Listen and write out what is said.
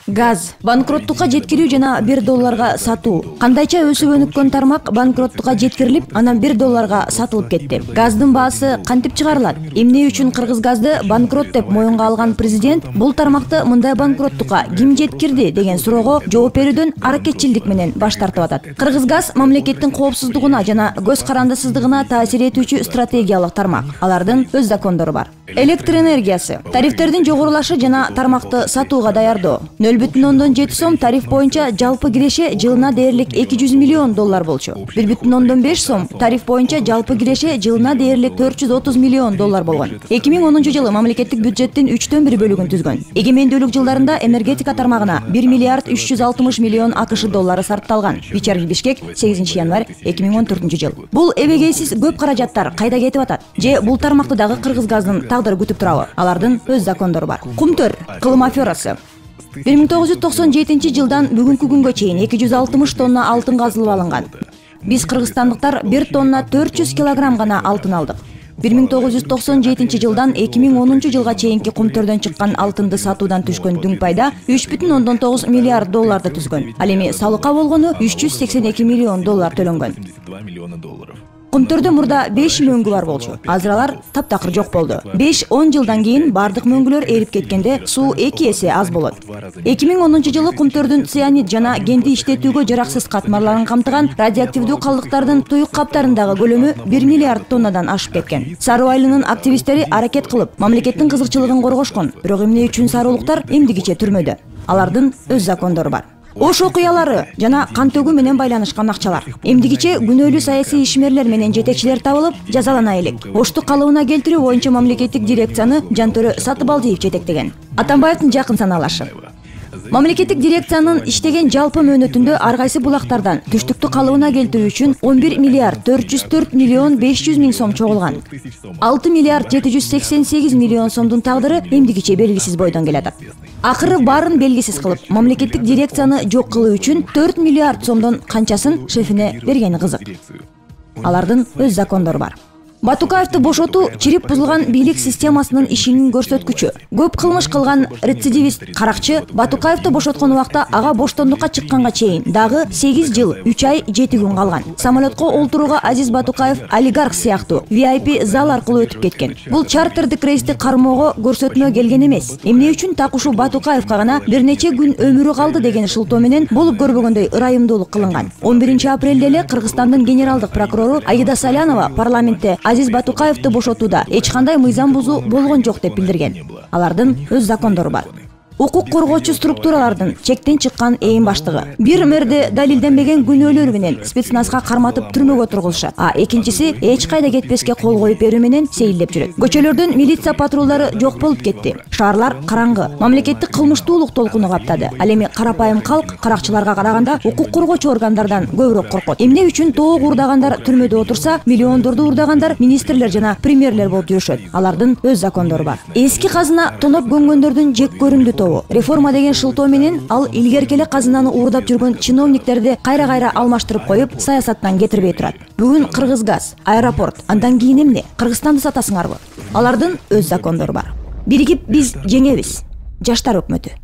Газ банкроттукка жеткирүү жана $1 сатуу. Кандайча өсүп өнүккөн тармак банкроттукка жеткирилип, анан $1 сатылып кетти. Газдын баасы кантип чыгарылат? Эмне үчүн Кыргызгазды банкрот деп моюнга алган президент бул тармакты мындай банкроттукка ким жеткирди деген суроого жооп берүүдөн аракетчилдик менен баш тартып атат. Кыргызгаз мамлекеттин коопсуздугуна жана көз карандысыздыгына таасир этүүчү стратегиялык тармак. Алардын өз закондору бар. Электр энергиясы, тарифтердин жогорулашы жана тармакты сатууга даярдоо. 0,7 сом тариф боюнча жалпы киреше жылына дээрлик $200 миллион болчу. 1,5 сом тариф боюнча жалпы киреше жылына дээрлик $430 миллион болгон. 2010 жылы мамлекеттик бюджеттин 3/1 бөлүгүн түзгөн. Эгемендүүлүк жылдарында энергетика тармагына $1 миллиард 360 миллион АКШ доллары сарпталган. Бичарги Бишкек, 8 январь 2014 жыл. Бул эбегейсиз көп каражаттар кайда кетип атат? Же бул тармакты дагы Кыргызгаздын тагдыры күтүп турабы? Алардын өз закондору бар. Кумтөр кылым аферасы. 1997 жылдан бүгүнкү күнгө чейин 260 тонна алтын казылып алынган. Биз кыргызстандыктар 1 тонна 400 килограмм гана алтын алдык. 1997 жылдан 2010 жылга чейинки кумтөрдөн чыккан алтынды сатуудан түшкөн дүң пайда $3,9 миллиард түзгөн. Ал эми салыкка болгону $382 миллион төлөнгөн. Кумтөрдө мурда 5 мөңгү бар болчу. Азыр алар таптакыр жок болду. 5-10 жылдан кийин бардык мөңгүлөр эрип кеткенде суу 2 эсе аз болот. 2010 жылы кумтөрдүн цианид жана генди иштетүүгө жараксыз катмарларын камтыган радиоактивдүү калдыктардын туюк каптарындагы көлөмү 1 миллиард тоннадан ашып кеткен. Саруу айылынын активисттери аракет кылып, мамлекеттин кызыкчылыгын коргошкон. Бирок эмне үчүн саруулуктар эмдигиче түрмөдө? Алардын өз закондору бар. Ош окуялары жана кан төгүү менен байланышкан акчалар. Эмдигиче күнөөлүү саясий ишмерлер менен жетекчилер табылып, жазалана элек. Ошту калыбына келтирүү боюнча мамлекеттик дирекцияны Жантөрө Сатыбалдиев жетектеген. Атамбаевдин жакын санаалашы. Мамлекеттик дирекциянын иштеген жалпы мөөнөтүндө ар кайсы булактардан түштүктү калыбына келтирүү үчүн 11 миллиард 404 миллион 500 миң сом чогулган. 6 миллиард 788 миллион сомдун тагдыры эмдигиче белгисиз бойдон келатат. Акыры баарын белгисиз кылып, мамлекеттик дирекцияны жок кылуу үчүн 4 миллиард сомдон канчасын шефине бергени кызык. Алардын өз закондору бар. Батукаевди бошотуу чирип бузулган бийлик системасынын ишинин көрсөткүчү. Көп кылмыш кылган рецидивист каракчы Батукаевди бошоткон убакта ага боштондукка чыкканга чейин дагы 8 жыл 3 ай 7 күн калган. Самолетко олтурууга Азиз Батукаев олигарх сыяктуу VIP зал аркылуу өтүп кеткен. Бул чартердик рейсти кармоого көрсөтмө келген эмес. Эмне үчүн так ушул Батукаевга гана бир нече күн өмүрү калды деген шылтоо менен болуп көрбөгөндөй ырайымдуулук кылынган. 11 апрелде эле Кыргызстандын генералдык прокурору Аида Салянова парламентте Азиз Батукаевди бошотууда эч кандай мыйзам бузуу болгон жок деп билдирген. Алардын өз закондору бар. Укук коргоочу структуралардын чектен чыккан эң баштыгы. Бир мэрди далилденбеген күнөөлөр менен спецназга карматып түрмөгө тургузушат, а экинчиси эч кайда кетпеске кол коюп берүү менен сейилдеп жүрөт. Көчөлөрдөн милиция патрулдары жок болуп кетти. Шаарлар караңгы. Мамлекеттик кылмыштуулук толкуну каптады. Ал эми карапайым калк каракчыларга караганда укук коргоочу органдардан көбүрөөк коркот. Эмне үчүн тоок урдагандар түрмөдө отурса, миллиондорду урдагандар министрлер жана премьерлер болуп жүрүшөт. Алардын өз закондору бар. Эски казына тоноп көңгөндөрдүн жек көрүндү реформа деген шылтоо менен ал илгеркеле казынаны уурдап жүргөн чиновниктерди кайра-кайра алмаштырып коюп, саясаттан кетирбей турат. Бүгүн Кыргызгаз, аэропорт, андан кийин эмне? Кыргызстанды сатасыңарбы? Алардын өз закондору бар. Биригип биз жеңебиз. Жаштар өкмөтү.